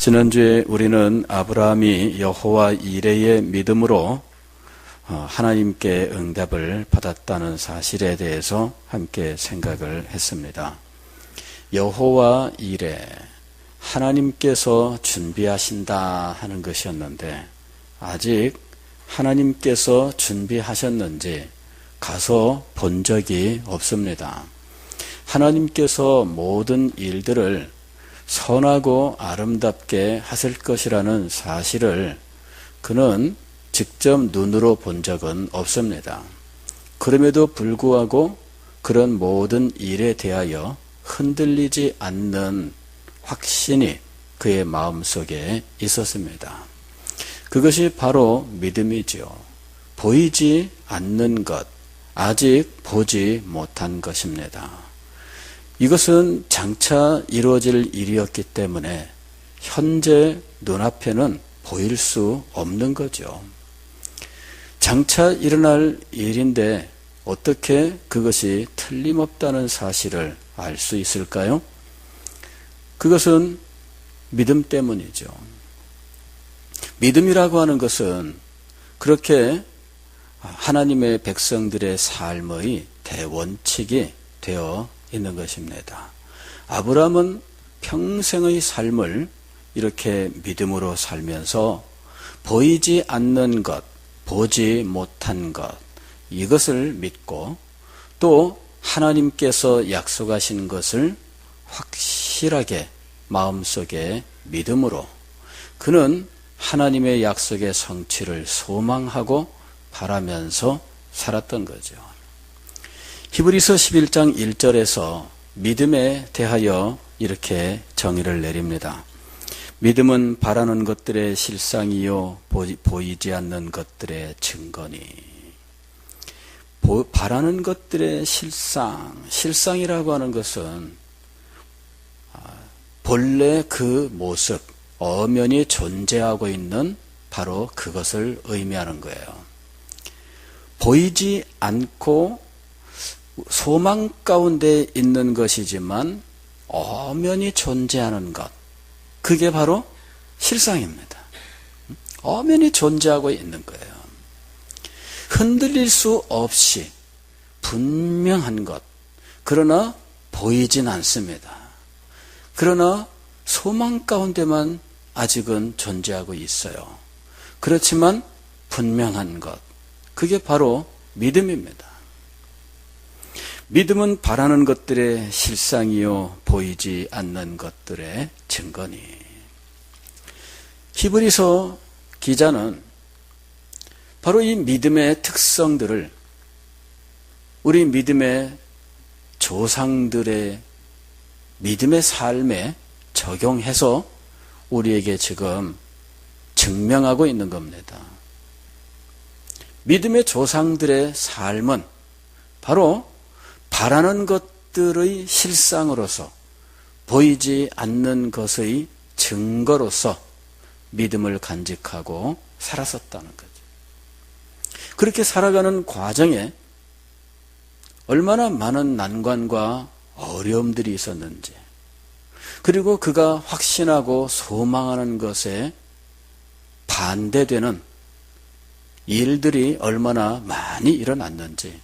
지난주에 우리는 아브라함이 여호와 이레의 믿음으로 하나님께 응답을 받았다는 사실에 대해서 함께 생각을 했습니다. 여호와 이레, 하나님께서 준비하신다 하는 것이었는데 아직 하나님께서 준비하셨는지 가서 본 적이 없습니다. 하나님께서 모든 일들을 선하고 아름답게 하실 것이라는 사실을 그는 직접 눈으로 본 적은 없습니다. 그럼에도 불구하고 그런 모든 일에 대하여 흔들리지 않는 확신이 그의 마음속에 있었습니다. 그것이 바로 믿음이지요. 보이지 않는 것, 아직 보지 못한 것입니다. 이것은 장차 이루어질 일이었기 때문에 현재 눈앞에는 보일 수 없는 거죠. 장차 일어날 일인데 어떻게 그것이 틀림없다는 사실을 알 수 있을까요? 그것은 믿음 때문이죠. 믿음이라고 하는 것은 그렇게 하나님의 백성들의 삶의 대원칙이 되어 있는 것입니다. 아브라함은 평생의 삶을 이렇게 믿음으로 살면서 보이지 않는 것, 보지 못한 것, 이것을 믿고 또 하나님께서 약속하신 것을 확실하게 마음속에 믿음으로 그는 하나님의 약속의 성취를 소망하고 바라면서 살았던 거죠. 히브리서 11장 1절에서 믿음에 대하여 이렇게 정의를 내립니다. 믿음은 바라는 것들의 실상이요 보이지 않는 것들의 증거니. 바라는 것들의 실상이라고 하는 것은 본래 그 모습, 엄연히 존재하고 있는 바로 그것을 의미하는 거예요. 보이지 않고 소망 가운데 있는 것이지만 엄연히 존재하는 것, 그게 바로 실상입니다. 엄연히 존재하고 있는 거예요. 흔들릴 수 없이 분명한 것, 그러나 보이진 않습니다. 그러나 소망 가운데만 아직은 존재하고 있어요. 그렇지만 분명한 것, 그게 바로 믿음입니다. 믿음은 바라는 것들의 실상이요 보이지 않는 것들의 증거니. 히브리서 기자는 바로 이 믿음의 특성들을 우리 믿음의 조상들의 믿음의 삶에 적용해서 우리에게 지금 증명하고 있는 겁니다. 믿음의 조상들의 삶은 바로 바라는 것들의 실상으로서 보이지 않는 것의 증거로서 믿음을 간직하고 살았었다는 거죠. 그렇게 살아가는 과정에 얼마나 많은 난관과 어려움들이 있었는지, 그리고 그가 확신하고 소망하는 것에 반대되는 일들이 얼마나 많이 일어났는지,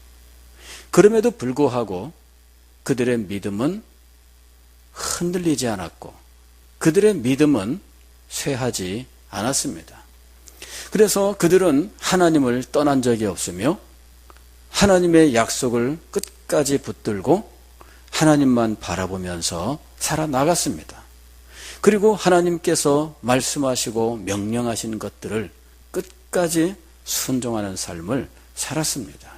그럼에도 불구하고 그들의 믿음은 흔들리지 않았고 그들의 믿음은 쇠하지 않았습니다. 그래서 그들은 하나님을 떠난 적이 없으며 하나님의 약속을 끝까지 붙들고 하나님만 바라보면서 살아나갔습니다. 그리고 하나님께서 말씀하시고 명령하신 것들을 끝까지 순종하는 삶을 살았습니다.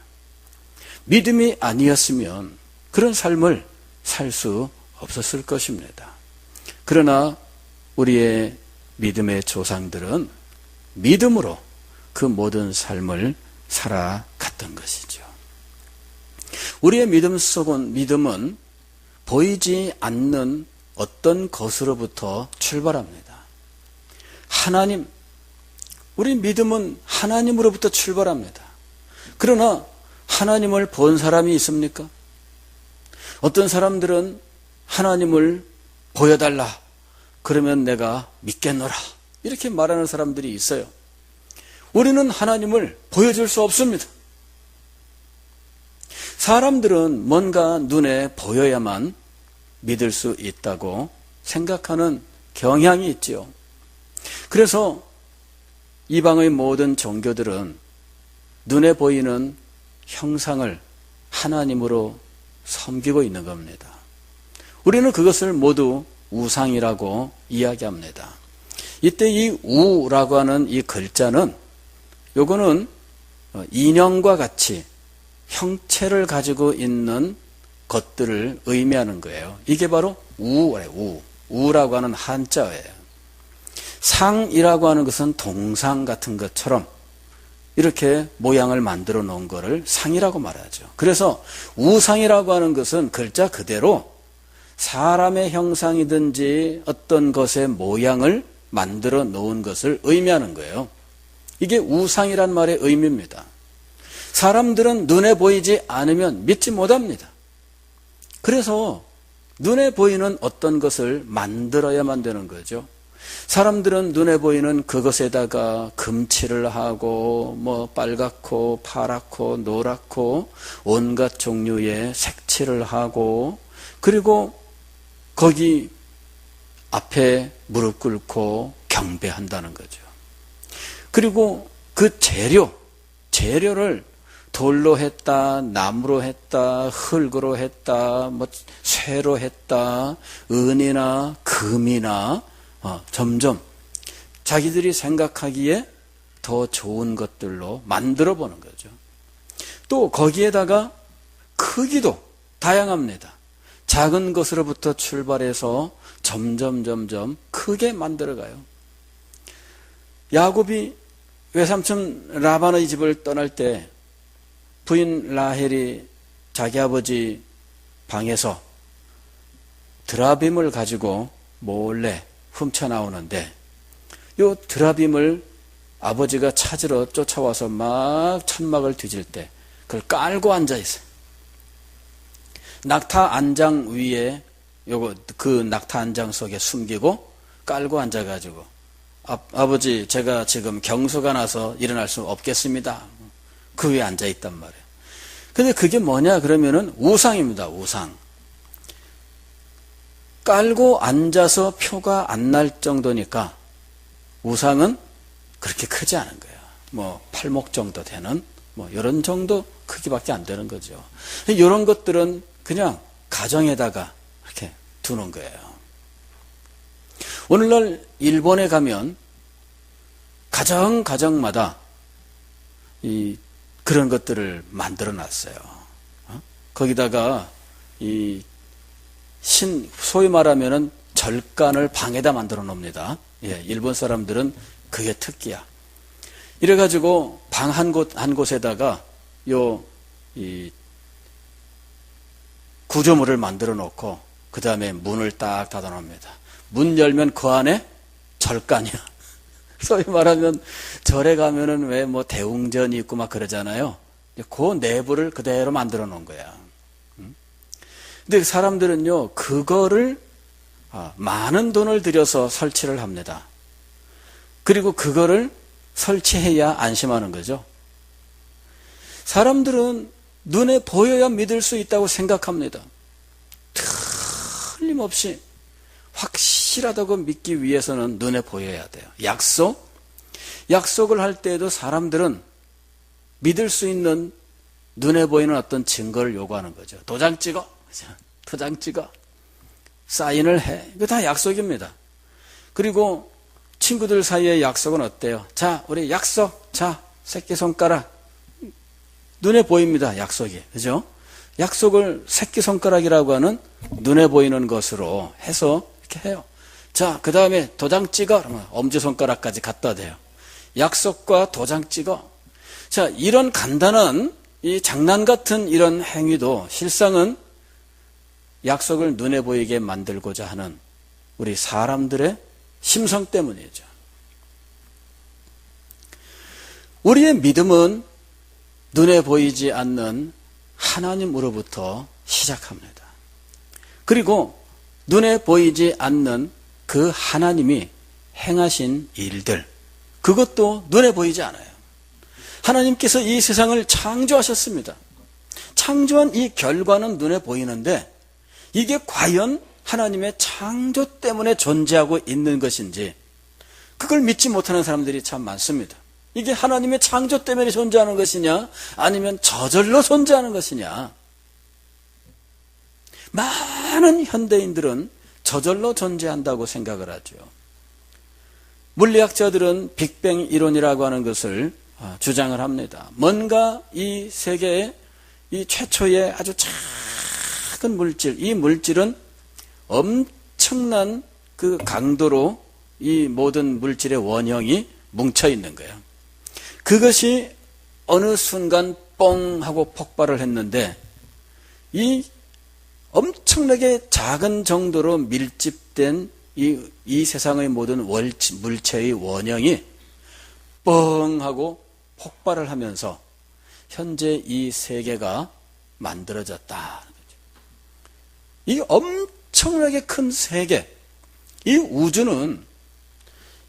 믿음이 아니었으면 그런 삶을 살 수 없었을 것입니다. 그러나 우리의 믿음의 조상들은 믿음으로 그 모든 삶을 살아갔던 것이죠. 우리의 믿음은 보이지 않는 어떤 것으로부터 출발합니다. 하나님, 우리 믿음은 하나님으로부터 출발합니다. 그러나 하나님을 본 사람이 있습니까? 어떤 사람들은 하나님을 보여달라, 그러면 내가 믿겠노라. 이렇게 말하는 사람들이 있어요. 우리는 하나님을 보여줄 수 없습니다. 사람들은 뭔가 눈에 보여야만 믿을 수 있다고 생각하는 경향이 있지요. 그래서 이방의 모든 종교들은 눈에 보이는 형상을 하나님으로 섬기고 있는 겁니다. 우리는 그것을 모두 우상이라고 이야기합니다. 이때 이 우라고 하는 이 글자는 요거는 인형과 같이 형체를 가지고 있는 것들을 의미하는 거예요. 이게 바로 우래요. 우라고 하는 한자어예요. 상이라고 하는 것은 동상 같은 것처럼 이렇게 모양을 만들어 놓은 것을 상이라고 말하죠. 그래서 우상이라고 하는 것은 글자 그대로 사람의 형상이든지 어떤 것의 모양을 만들어 놓은 것을 의미하는 거예요. 이게 우상이란 말의 의미입니다. 사람들은 눈에 보이지 않으면 믿지 못합니다. 그래서 눈에 보이는 어떤 것을 만들어야만 되는 거죠. 사람들은 눈에 보이는 그것에다가 금칠을 하고 뭐 빨갛고 파랗고 노랗고 온갖 종류의 색칠을 하고 그리고 거기 앞에 무릎 꿇고 경배한다는 거죠. 그리고 그 재료를 돌로 했다, 나무로 했다, 흙으로 했다, 뭐 쇠로 했다, 은이나 금이나 점점 자기들이 생각하기에 더 좋은 것들로 만들어 보는 거죠. 또 거기에다가 크기도 다양합니다. 작은 것으로부터 출발해서 점점 크게 만들어가요. 야곱이 외삼촌 라반의 집을 떠날 때 부인 라헬이 자기 아버지 방에서 드라빔을 가지고 몰래 훔쳐나오는데 이 드라빔을 아버지가 찾으러 쫓아와서 막 천막을 뒤질 때 그걸 깔고 앉아있어요. 낙타 안장 위에 그 낙타 안장 속에 숨기고 깔고 앉아가지고 아버지 제가 지금 경수가 나서 일어날 수 없겠습니다. 그 위에 앉아있단 말이에요. 근데 그게 뭐냐 그러면은 우상입니다. 우상. 깔고 앉아서 표가 안 날 정도니까 우상은 그렇게 크지 않은 거예요. 뭐 팔목 정도 되는 뭐 이런 정도 크기밖에 안 되는 거죠. 이런 것들은 그냥 가정에다가 이렇게 두는 거예요. 오늘날 일본에 가면 가정마다 그런 것들을 만들어 놨어요. 거기다가 소위 말하면은 절간을 방에다 만들어 놓습니다. 예, 일본 사람들은 그게 특기야. 이래가지고 방 한 곳에다가 구조물을 만들어 놓고 그 다음에 문을 딱 닫아 놓습니다. 문 열면 그 안에 절간이야. 소위 말하면 절에 가면은 왜 뭐 대웅전이 있고 막 그러잖아요. 그 내부를 그대로 만들어 놓은 거야. 근데 사람들은요, 그거를 많은 돈을 들여서 설치를 합니다. 그리고 그거를 설치해야 안심하는 거죠. 사람들은 눈에 보여야 믿을 수 있다고 생각합니다. 틀림없이 확실하다고 믿기 위해서는 눈에 보여야 돼요. 약속을 할 때에도 사람들은 믿을 수 있는 눈에 보이는 어떤 증거를 요구하는 거죠. 도장 찍어. 사인을 해. 이거 다 약속입니다. 그리고 친구들 사이의 약속은 어때요? 자, 우리 약속. 자, 새끼손가락. 눈에 보입니다. 약속이. 그죠? 약속을 새끼손가락이라고 하는 눈에 보이는 것으로 해서 이렇게 해요. 자, 그 다음에 도장 찍어. 그러면 엄지손가락까지 갖다 대요. 약속과 도장 찍어. 자, 이런 간단한 이 장난 같은 이런 행위도 실상은 약속을 눈에 보이게 만들고자 하는 우리 사람들의 심성 때문이죠. 우리의 믿음은 눈에 보이지 않는 하나님으로부터 시작합니다. 그리고 눈에 보이지 않는 그 하나님이 행하신 일들, 그것도 눈에 보이지 않아요. 하나님께서 이 세상을 창조하셨습니다. 창조한 이 결과는 눈에 보이는데 이게 과연 하나님의 창조 때문에 존재하고 있는 것인지 그걸 믿지 못하는 사람들이 참 많습니다. 이게 하나님의 창조 때문에 존재하는 것이냐 아니면 저절로 존재하는 것이냐. 많은 현대인들은 저절로 존재한다고 생각을 하죠. 물리학자들은 빅뱅 이론이라고 하는 것을 주장을 합니다. 뭔가 이 세계의 이 최초의 아주 작은 물질, 이 물질은 엄청난 그 강도로 이 모든 물질의 원형이 뭉쳐 있는 거예요. 그것이 어느 순간 뻥 하고 폭발을 했는데 이 엄청나게 작은 정도로 밀집된 이 세상의 모든 물체의 원형이 뻥 하고 폭발을 하면서 현재 이 세계가 만들어졌다. 이 엄청나게 큰 세계, 이 우주는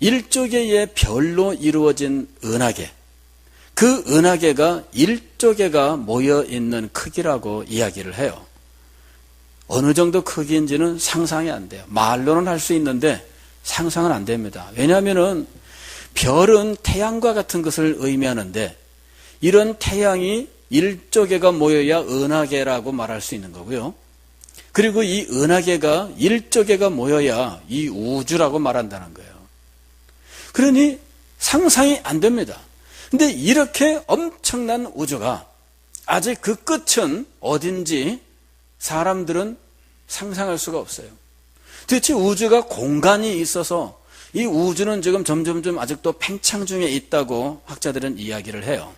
일조개의 별로 이루어진 은하계, 그 은하계가 일조개가 모여있는 크기라고 이야기를 해요. 어느 정도 크기인지는 상상이 안 돼요. 말로는 할 수 있는데 상상은 안 됩니다. 왜냐하면 별은 태양과 같은 것을 의미하는데 이런 태양이 일조개가 모여야 은하계라고 말할 수 있는 거고요. 그리고 이 은하계가 일조개가 모여야 이 우주라고 말한다는 거예요. 그러니 상상이 안 됩니다. 근데 이렇게 엄청난 우주가 아직 그 끝은 어딘지 사람들은 상상할 수가 없어요. 도대체 우주가 공간이 있어서 이 우주는 지금 점점 아직도 팽창 중에 있다고 학자들은 이야기를 해요.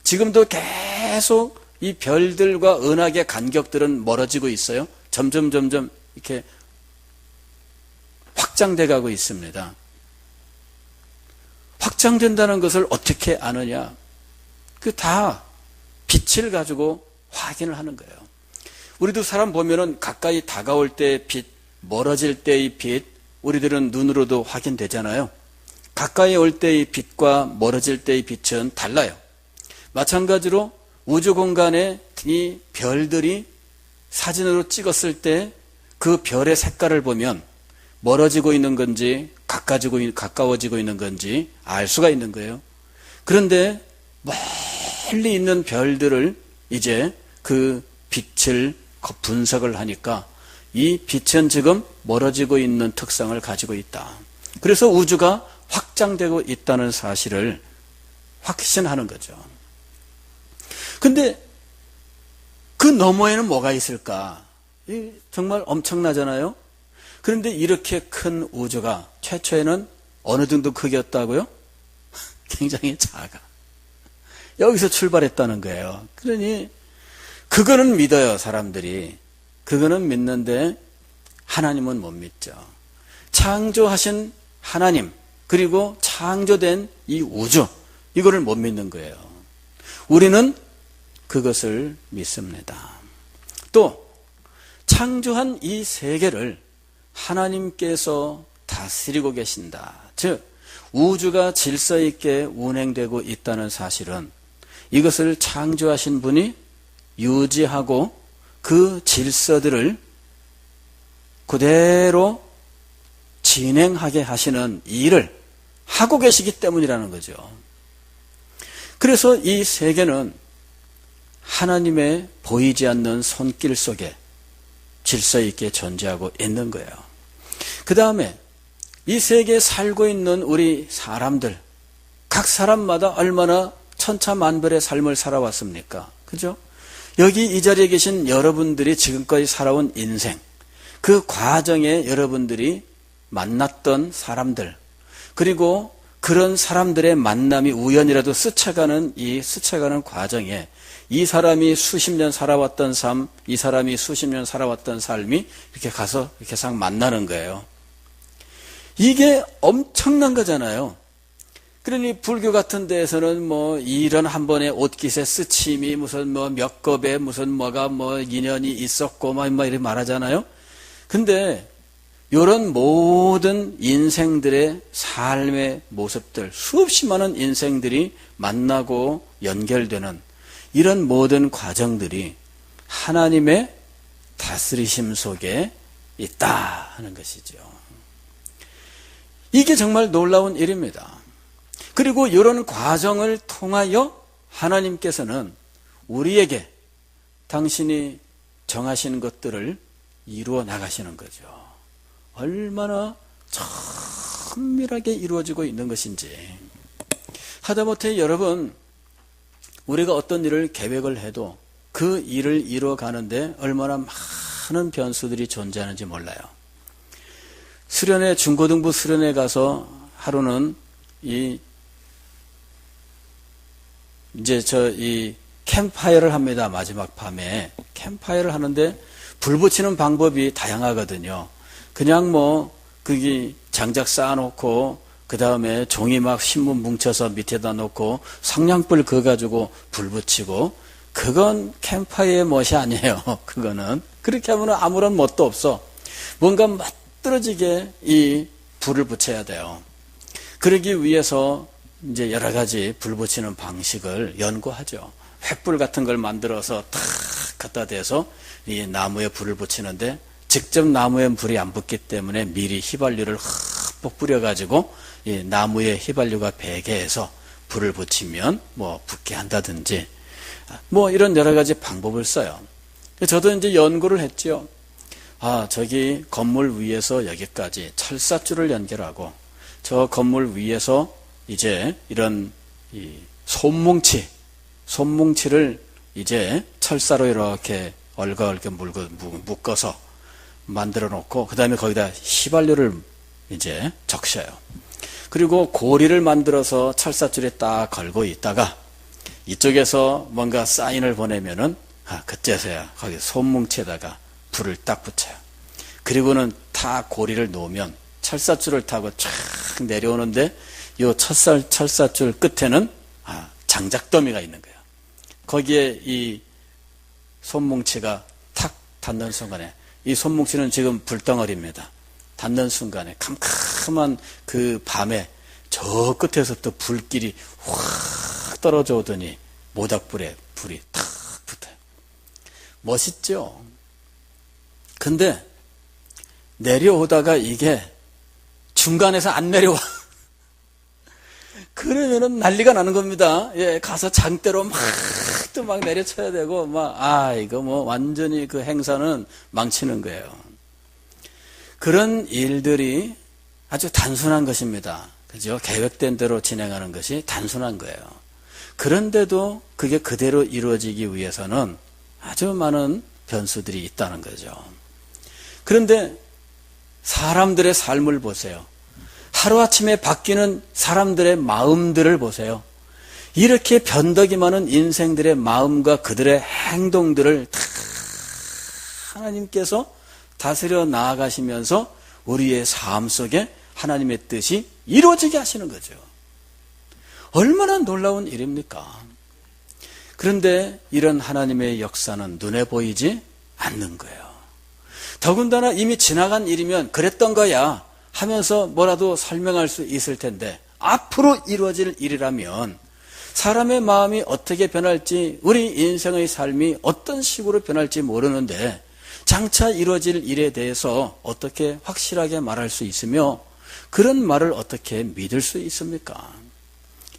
지금도 계속 이 별들과 은하계 간격들은 멀어지고 있어요. 점점 이렇게 확장돼 가고 있습니다. 확장된다는 것을 어떻게 아느냐? 그 다 빛을 가지고 확인을 하는 거예요. 우리도 사람 보면은 가까이 다가올 때의 빛, 멀어질 때의 빛, 우리들은 눈으로도 확인되잖아요. 가까이 올 때의 빛과 멀어질 때의 빛은 달라요. 마찬가지로 우주 공간에 이 별들이 사진으로 찍었을 때 그 별의 색깔을 보면 멀어지고 있는 건지 가까워지고 있는 건지 알 수가 있는 거예요. 그런데 멀리 있는 별들을 이제 그 빛을 분석을 하니까 이 빛은 지금 멀어지고 있는 특성을 가지고 있다. 그래서 우주가 확장되고 있다는 사실을 확신하는 거죠. 근데 그 너머에는 뭐가 있을까? 정말 엄청나잖아요. 그런데 이렇게 큰 우주가 최초에는 어느 정도 크기였다고요? 굉장히 작아. 여기서 출발했다는 거예요. 그러니 그거는 믿어요, 사람들이. 그거는 믿는데 하나님은 못 믿죠. 창조하신 하나님, 그리고 창조된 이 우주, 이거를 못 믿는 거예요. 우리는 그것을 믿습니다. 또 창조한 이 세계를 하나님께서 다스리고 계신다. 즉 우주가 질서 있게 운행되고 있다는 사실은 이것을 창조하신 분이 유지하고 그 질서들을 그대로 진행하게 하시는 일을 하고 계시기 때문이라는 거죠. 그래서 이 세계는 하나님의 보이지 않는 손길 속에 질서 있게 존재하고 있는 거예요. 그 다음에 이 세계에 살고 있는 우리 사람들, 각 사람마다 얼마나 천차만별의 삶을 살아왔습니까? 그죠? 여기 이 자리에 계신 여러분들이 지금까지 살아온 인생, 그 과정에 여러분들이 만났던 사람들, 그리고 그런 사람들의 만남이 우연이라도 스쳐가는 과정에 이 사람이 수십 년 살아왔던 삶, 이 사람이 수십 년 살아왔던 삶이 이렇게 가서 이렇게 싹 만나는 거예요. 이게 엄청난 거잖아요. 그러니 불교 같은 데에서는 뭐 이런 한 번의 옷깃의 스침이 무슨 뭐 몇 겁에 무슨 뭐가 뭐 인연이 있었고 막 이렇게 말하잖아요. 근데 이런 모든 인생들의 삶의 모습들, 수없이 많은 인생들이 만나고 연결되는 이런 모든 과정들이 하나님의 다스리심 속에 있다 하는 것이죠. 이게 정말 놀라운 일입니다. 그리고 이런 과정을 통하여 하나님께서는 우리에게 당신이 정하신 것들을 이루어 나가시는 거죠. 얼마나 천밀하게 이루어지고 있는 것인지. 하다못해 여러분, 우리가 어떤 일을 계획을 해도 그 일을 이루어가는데 얼마나 많은 변수들이 존재하는지 몰라요. 수련회, 중고등부 수련회 가서 하루는 이 캠파이어를 합니다. 마지막 밤에 캠파이어를 하는데 불 붙이는 방법이 다양하거든요. 그냥 거기 장작 쌓아놓고 그 다음에 종이 막 신문 뭉쳐서 밑에다 놓고 성냥불 그어 가지고 불 붙이고, 그건 캠파이어의 멋이 아니에요. 그거는 그렇게 하면 아무런 멋도 없어. 뭔가 멋들어지게 이 불을 붙여야 돼요. 그러기 위해서 이제 여러 가지 불 붙이는 방식을 연구하죠. 횃불 같은 걸 만들어서 탁 갖다 대서 이 나무에 불을 붙이는데, 직접 나무에 불이 안 붙기 때문에 미리 휘발유를 흠뻑 뿌려가지고 이 나무에 휘발유가 배게 해서 불을 붙이면 붙게 한다든지 이런 여러 가지 방법을 써요. 저도 이제 연구를 했죠. 저기 건물 위에서 여기까지 철사줄을 연결하고, 저 건물 위에서 이제 이런 이 솜뭉치를 이제 철사로 이렇게 얼가얼게 묶어서 만들어 놓고, 그 다음에 거기다 휘발유를 이제 적셔요. 그리고 고리를 만들어서 철사줄에 딱 걸고 있다가 이쪽에서 뭔가 사인을 보내면은 그때서야 거기 솜뭉치에다가 불을 딱 붙여요. 그리고는 다 고리를 놓으면 철사줄을 타고 쫙 내려오는데, 요 철사줄 끝에는 장작더미가 있는 거예요. 거기에 이 솜뭉치가 탁 닿는 순간에, 이 솜뭉치는 지금 불덩어리입니다. 닿는 순간에 캄캄한 그 밤에 저 끝에서부터 불길이 확 떨어져 오더니 모닥불에 불이 탁 붙어요. 멋있죠? 근데 내려오다가 이게 중간에서 안 내려와. 그러면은 난리가 나는 겁니다. 가서 장대로 막 내려쳐야 되고, 이거 완전히 그 행사는 망치는 거예요. 그런 일들이 아주 단순한 것입니다. 그죠? 계획된 대로 진행하는 것이 단순한 거예요. 그런데도 그게 그대로 이루어지기 위해서는 아주 많은 변수들이 있다는 거죠. 그런데 사람들의 삶을 보세요. 하루아침에 바뀌는 사람들의 마음들을 보세요. 이렇게 변덕이 많은 인생들의 마음과 그들의 행동들을 다 하나님께서 다스려 나아가시면서 우리의 삶 속에 하나님의 뜻이 이루어지게 하시는 거죠. 얼마나 놀라운 일입니까? 그런데 이런 하나님의 역사는 눈에 보이지 않는 거예요. 더군다나 이미 지나간 일이면 그랬던 거야 하면서 뭐라도 설명할 수 있을 텐데, 앞으로 이루어질 일이라면 사람의 마음이 어떻게 변할지, 우리 인생의 삶이 어떤 식으로 변할지 모르는데 장차 이루어질 일에 대해서 어떻게 확실하게 말할 수 있으며 그런 말을 어떻게 믿을 수 있습니까?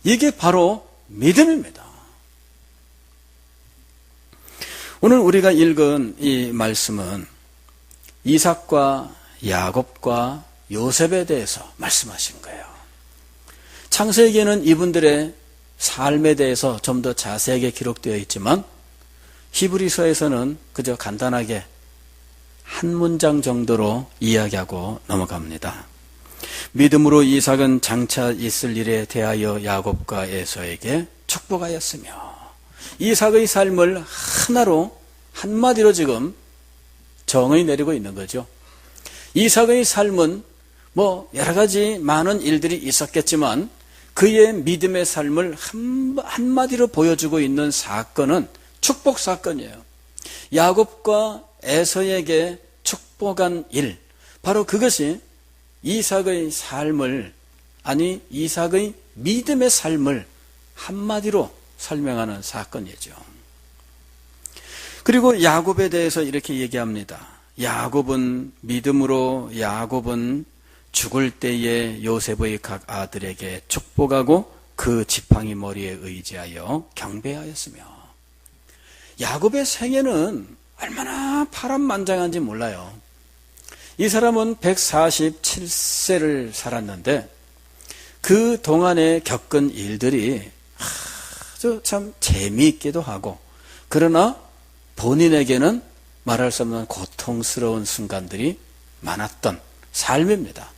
이게 바로 믿음입니다. 오늘 우리가 읽은 이 말씀은 이삭과 야곱과 요셉에 대해서 말씀하신 거예요. 창세기에는 이분들의 삶에 대해서 좀 더 자세하게 기록되어 있지만 히브리서에서는 그저 간단하게 한 문장 정도로 이야기하고 넘어갑니다. 믿음으로 이삭은 장차 있을 일에 대하여 야곱과 에서에게 축복하였으며, 이삭의 삶을 하나로 한마디로 지금 정의 내리고 있는 거죠. 이삭의 삶은 여러 가지 많은 일들이 있었겠지만 그의 믿음의 삶을 한마디로 보여주고 있는 사건은 축복 사건이에요. 야곱과 에서에게 축복한 일, 바로 그것이 이삭의 삶을, 아니 이삭의 믿음의 삶을 한마디로 설명하는 사건이죠. 그리고 야곱에 대해서 이렇게 얘기합니다. 야곱은 죽을 때에 요셉의 각 아들에게 축복하고 그 지팡이 머리에 의지하여 경배하였으며, 야곱의 생애는 얼마나 파란만장한지 몰라요. 이 사람은 147세를 살았는데 그 동안에 겪은 일들이 아주 참 재미있기도 하고, 그러나 본인에게는 말할 수 없는 고통스러운 순간들이 많았던 삶입니다.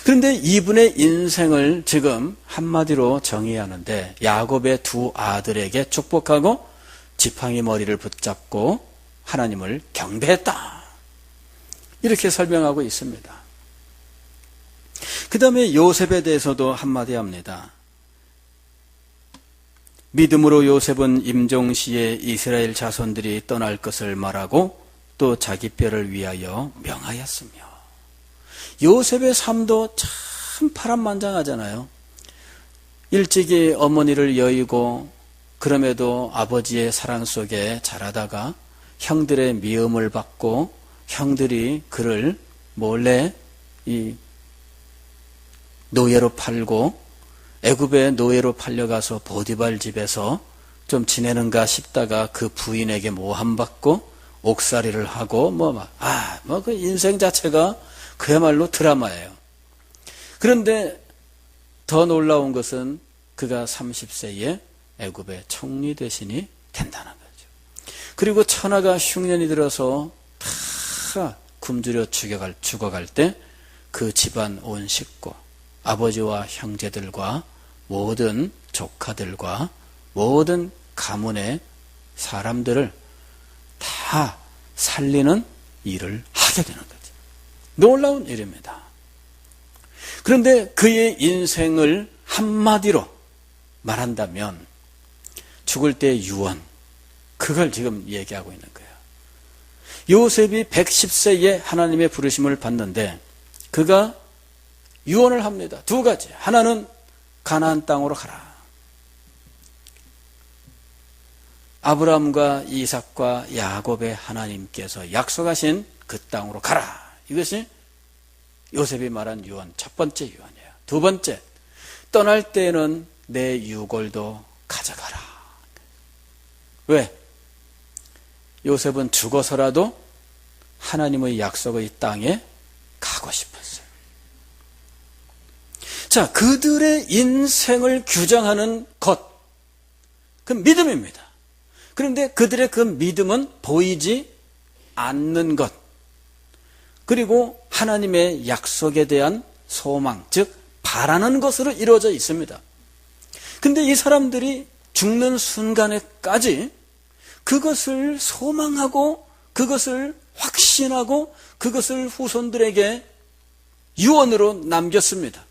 그런데 이분의 인생을 지금 한마디로 정의하는데, 야곱의 두 아들에게 축복하고 지팡이 머리를 붙잡고 하나님을 경배했다, 이렇게 설명하고 있습니다. 그 다음에 요셉에 대해서도 한마디 합니다. 믿음으로 요셉은 임종시에 이스라엘 자손들이 떠날 것을 말하고 또 자기 뼈를 위하여 명하였으며, 요셉의 삶도 참 파란만장하잖아요. 일찍이 어머니를 여의고 그럼에도 아버지의 사랑 속에 자라다가 형들의 미움을 받고 형들이 그를 몰래 이 노예로 팔고 애굽의 노예로 팔려가서 보디발 집에서 좀 지내는가 싶다가 그 부인에게 모함받고 옥살이를 하고 그 인생 자체가 그야말로 드라마예요. 그런데 더 놀라운 것은 그가 30세에 애굽의 총리 대신이 된다는 거죠. 그리고 천하가 흉년이 들어서 다 굶주려 죽어갈 때 그 집안 온 식구, 아버지와 형제들과 모든 조카들과 모든 가문의 사람들을 다 살리는 일을 하게 되는 거죠. 놀라운 일입니다. 그런데 그의 인생을 한마디로 말한다면 죽을 때의 유언, 그걸 지금 얘기하고 있는 거예요. 요셉이 110세에 하나님의 부르심을 받는데 그가 유언을 합니다. 두 가지. 하나는 가나안 땅으로 가라. 아브라함과 이삭과 야곱의 하나님께서 약속하신 그 땅으로 가라. 이것이 요셉이 말한 유언, 첫 번째 유언이에요. 두 번째, 떠날 때에는 내 유골도 가져가라. 왜? 요셉은 죽어서라도 하나님의 약속의 땅에 가고 싶었어요. 자, 그들의 인생을 규정하는 것, 그 믿음입니다. 그런데 그들의 그 믿음은 보이지 않는 것, 그리고 하나님의 약속에 대한 소망, 즉 바라는 것으로 이루어져 있습니다. 근데 이 사람들이 죽는 순간에까지 그것을 소망하고 그것을 확신하고 그것을 후손들에게 유언으로 남겼습니다.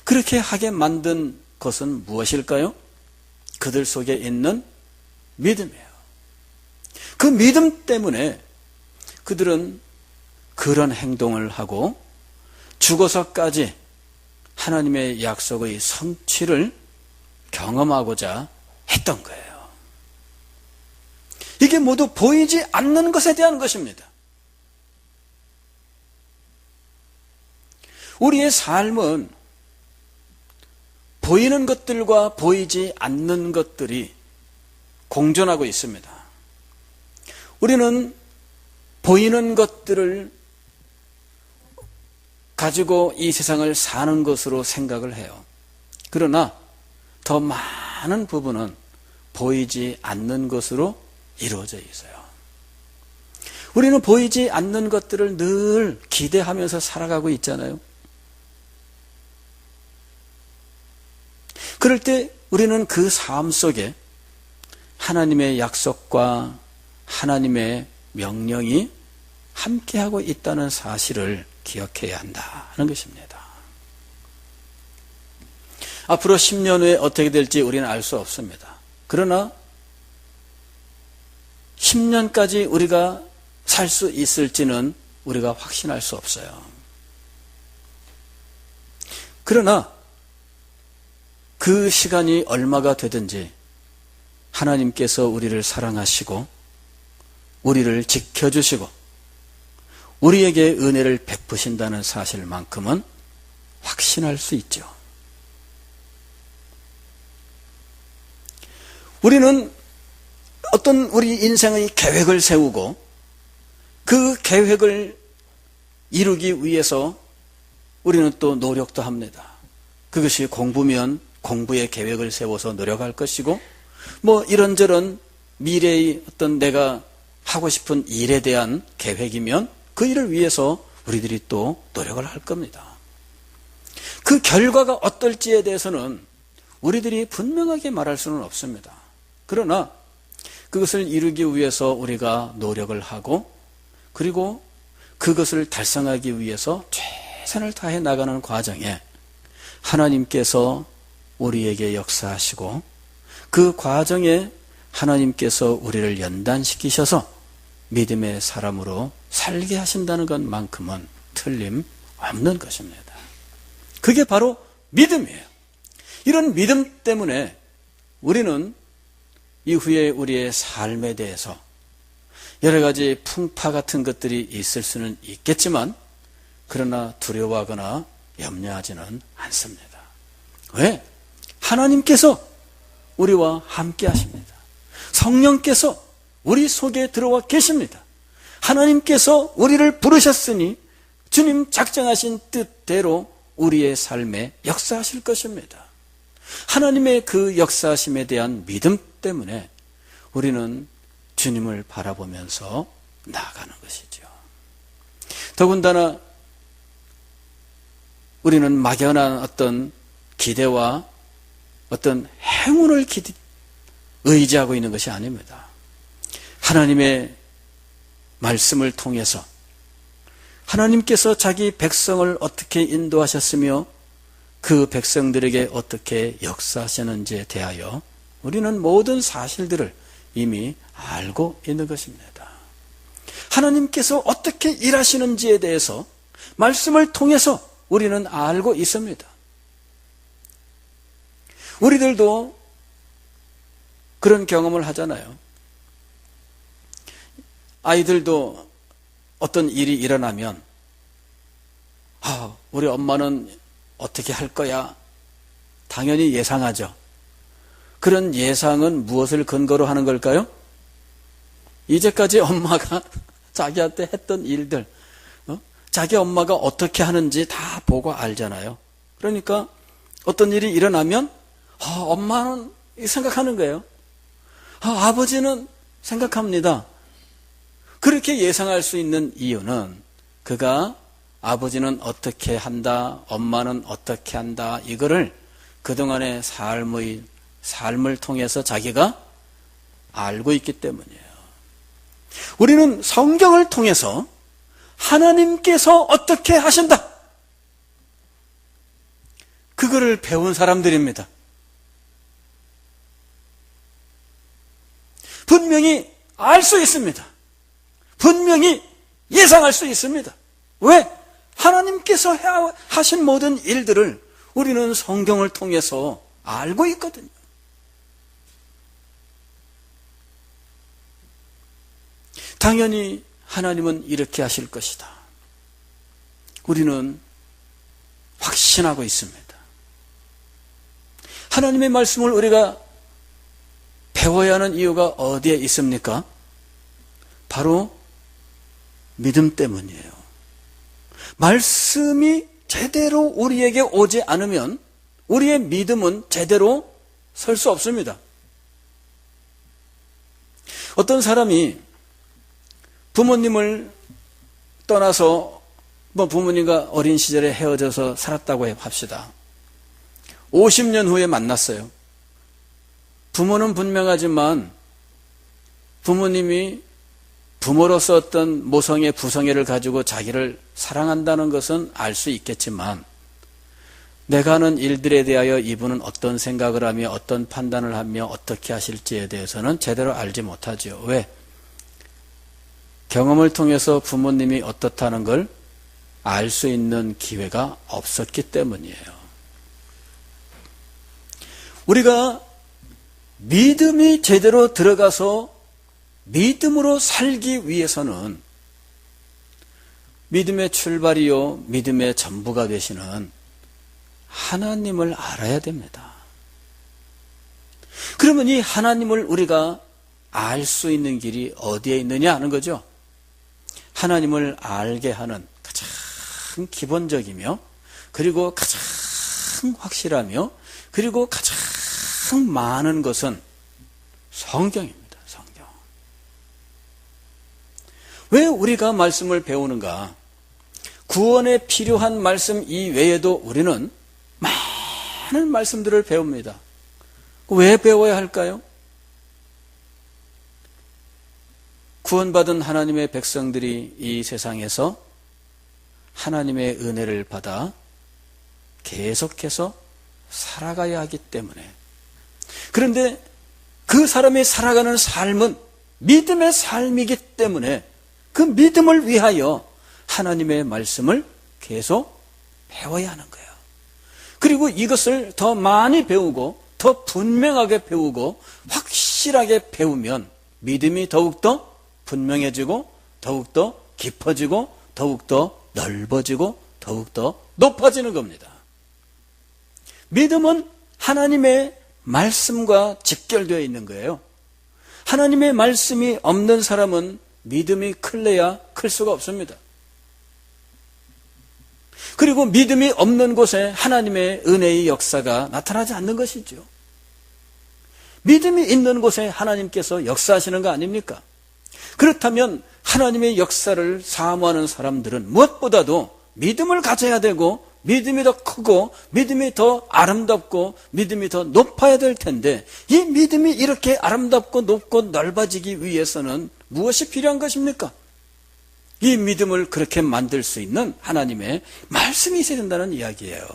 그렇게 하게 만든 것은 무엇일까요? 그들 속에 있는 믿음이에요. 그 믿음 때문에 그들은 그런 행동을 하고 죽어서까지 하나님의 약속의 성취를 경험하고자 했던 거예요. 이게 모두 보이지 않는 것에 대한 것입니다. 우리의 삶은 보이는 것들과 보이지 않는 것들이 공존하고 있습니다. 우리는 보이는 것들을 가지고 이 세상을 사는 것으로 생각을 해요. 그러나 더 많은 부분은 보이지 않는 것으로 이루어져 있어요. 우리는 보이지 않는 것들을 늘 기대하면서 살아가고 있잖아요. 그럴 때 우리는 그 삶 속에 하나님의 약속과 하나님의 명령이 함께하고 있다는 사실을 기억해야 한다는 것입니다. 앞으로 10년 후에 어떻게 될지 우리는 알 수 없습니다. 그러나 10년까지 우리가 살 수 있을지는 우리가 확신할 수 없어요. 그러나 그 시간이 얼마가 되든지 하나님께서 우리를 사랑하시고 우리를 지켜주시고 우리에게 은혜를 베푸신다는 사실만큼은 확신할 수 있죠. 우리는 어떤 우리 인생의 계획을 세우고 그 계획을 이루기 위해서 우리는 또 노력도 합니다. 그것이 공부면 공부의 계획을 세워서 노력할 것이고, 뭐 이런저런 미래의 어떤 내가 하고 싶은 일에 대한 계획이면 그 일을 위해서 우리들이 또 노력을 할 겁니다. 그 결과가 어떨지에 대해서는 우리들이 분명하게 말할 수는 없습니다. 그러나 그것을 이루기 위해서 우리가 노력을 하고, 그리고 그것을 달성하기 위해서 최선을 다해 나가는 과정에 하나님께서 우리에게 역사하시고 그 과정에 하나님께서 우리를 연단시키셔서 믿음의 사람으로 살게 하신다는 것만큼은 틀림없는 것입니다. 그게 바로 믿음이에요. 이런 믿음 때문에 우리는 이후에 우리의 삶에 대해서 여러 가지 풍파 같은 것들이 있을 수는 있겠지만 그러나 두려워하거나 염려하지는 않습니다. 왜? 하나님께서 우리와 함께 하십니다. 성령께서 우리 속에 들어와 계십니다. 하나님께서 우리를 부르셨으니 주님 작정하신 뜻대로 우리의 삶에 역사하실 것입니다. 하나님의 그 역사하심에 대한 믿음 때문에 우리는 주님을 바라보면서 나아가는 것이죠. 더군다나 우리는 막연한 어떤 기대와 어떤 행운을 의지하고 있는 것이 아닙니다. 하나님의 말씀을 통해서 하나님께서 자기 백성을 어떻게 인도하셨으며 그 백성들에게 어떻게 역사하셨는지에 대하여 우리는 모든 사실들을 이미 알고 있는 것입니다. 하나님께서 어떻게 일하시는지에 대해서 말씀을 통해서 우리는 알고 있습니다. 우리들도 그런 경험을 하잖아요. 아이들도 어떤 일이 일어나면 우리 엄마는 어떻게 할 거야? 당연히 예상하죠. 그런 예상은 무엇을 근거로 하는 걸까요? 이제까지 엄마가 자기한테 했던 일들, 자기 엄마가 어떻게 하는지 다 보고 알잖아요. 그러니까 어떤 일이 일어나면 엄마는 생각하는 거예요. 아버지는 생각합니다. 그렇게 예상할 수 있는 이유는 그가 아버지는 어떻게 한다, 엄마는 어떻게 한다, 이거를 그동안의 삶을 통해서 자기가 알고 있기 때문이에요. 우리는 성경을 통해서 하나님께서 어떻게 하신다, 그거를 배운 사람들입니다. 분명히 알 수 있습니다. 분명히 예상할 수 있습니다. 왜? 하나님께서 하신 모든 일들을 우리는 성경을 통해서 알고 있거든요. 당연히 하나님은 이렇게 하실 것이다. 우리는 확신하고 있습니다. 하나님의 말씀을 우리가 배워야 하는 이유가 어디에 있습니까? 바로 믿음 때문이에요. 말씀이 제대로 우리에게 오지 않으면 우리의 믿음은 제대로 설 수 없습니다. 어떤 사람이 부모님을 떠나서 부모님과 어린 시절에 헤어져서 살았다고 합시다. 50년 후에 만났어요. 부모는 분명하지만 부모님이 부모로서 어떤 모성애, 부성애를 가지고 자기를 사랑한다는 것은 알 수 있겠지만 내가 하는 일들에 대하여 이분은 어떤 생각을 하며 어떤 판단을 하며 어떻게 하실지에 대해서는 제대로 알지 못하죠. 왜? 경험을 통해서 부모님이 어떻다는 걸 알 수 있는 기회가 없었기 때문이에요. 우리가 믿음이 제대로 들어가서 믿음으로 살기 위해서는 믿음의 출발이요, 믿음의 전부가 되시는 하나님을 알아야 됩니다. 그러면 이 하나님을 우리가 알 수 있는 길이 어디에 있느냐 하는 거죠. 하나님을 알게 하는 가장 기본적이며, 그리고 가장 확실하며, 그리고 가장 많은 것은 성경입니다. 성경. 왜 우리가 말씀을 배우는가? 구원에 필요한 말씀 이외에도 우리는 많은 말씀들을 배웁니다. 왜 배워야 할까요? 구원받은 하나님의 백성들이 이 세상에서 하나님의 은혜를 받아 계속해서 살아가야 하기 때문에. 그런데 그 사람이 살아가는 삶은 믿음의 삶이기 때문에 그 믿음을 위하여 하나님의 말씀을 계속 배워야 하는 거예요. 그리고 이것을 더 많이 배우고 더 분명하게 배우고 확실하게 배우면 믿음이 더욱더 분명해지고 더욱더 깊어지고 더욱더 넓어지고 더욱더 높아지는 겁니다. 믿음은 하나님의 말씀과 직결되어 있는 거예요. 하나님의 말씀이 없는 사람은 믿음이 클래야 클 수가 없습니다. 그리고 믿음이 없는 곳에 하나님의 은혜의 역사가 나타나지 않는 것이죠. 믿음이 있는 곳에 하나님께서 역사하시는 거 아닙니까? 그렇다면 하나님의 역사를 사모하는 사람들은 무엇보다도 믿음을 가져야 되고 믿음이 더 크고 믿음이 더 아름답고 믿음이 더 높아야 될 텐데, 이 믿음이 이렇게 아름답고 높고 넓어지기 위해서는 무엇이 필요한 것입니까? 이 믿음을 그렇게 만들 수 있는 하나님의 말씀이 있어야 된다는 이야기예요.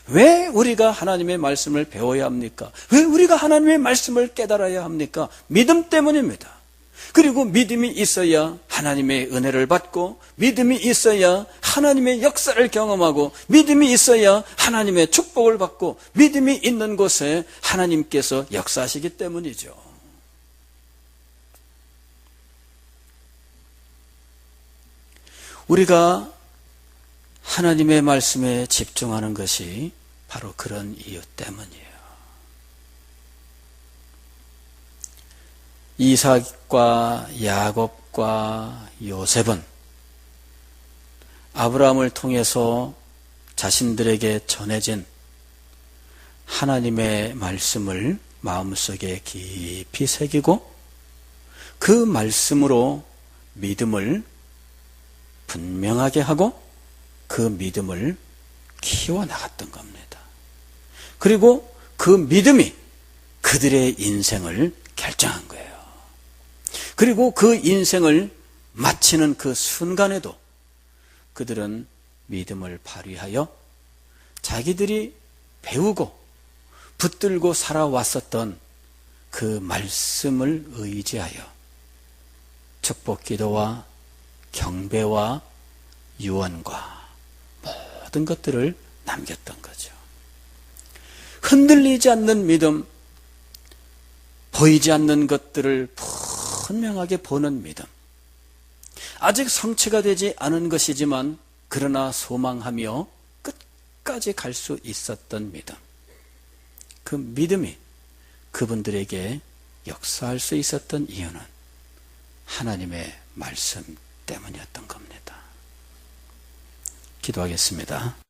왜 우리가 하나님의 말씀을 배워야 합니까? 왜 우리가 하나님의 말씀을 깨달아야 합니까? 믿음 때문입니다. 그리고 믿음이 있어야 하나님의 은혜를 받고, 믿음이 있어야 하나님의 역사를 경험하고, 믿음이 있어야 하나님의 축복을 받고, 믿음이 있는 곳에 하나님께서 역사하시기 때문이죠. 우리가 하나님의 말씀에 집중하는 것이 바로 그런 이유 때문이에요. 이삭과 야곱과 요셉은 아브라함을 통해서 자신들에게 전해진 하나님의 말씀을 마음속에 깊이 새기고 그 말씀으로 믿음을 분명하게 하고 그 믿음을 키워나갔던 겁니다. 그리고 그 믿음이 그들의 인생을 결정한 거예요. 그리고 그 인생을 마치는 그 순간에도 그들은 믿음을 발휘하여 자기들이 배우고 붙들고 살아왔었던 그 말씀을 의지하여 축복 기도와 경배와 유언과 모든 것들을 남겼던 거죠. 흔들리지 않는 믿음, 보이지 않는 것들을 분명하게 보는 믿음, 아직 성취가 되지 않은 것이지만 그러나 소망하며 끝까지 갈 수 있었던 믿음, 그 믿음이 그분들에게 역사할 수 있었던 이유는 하나님의 말씀 때문이었던 겁니다. 기도하겠습니다.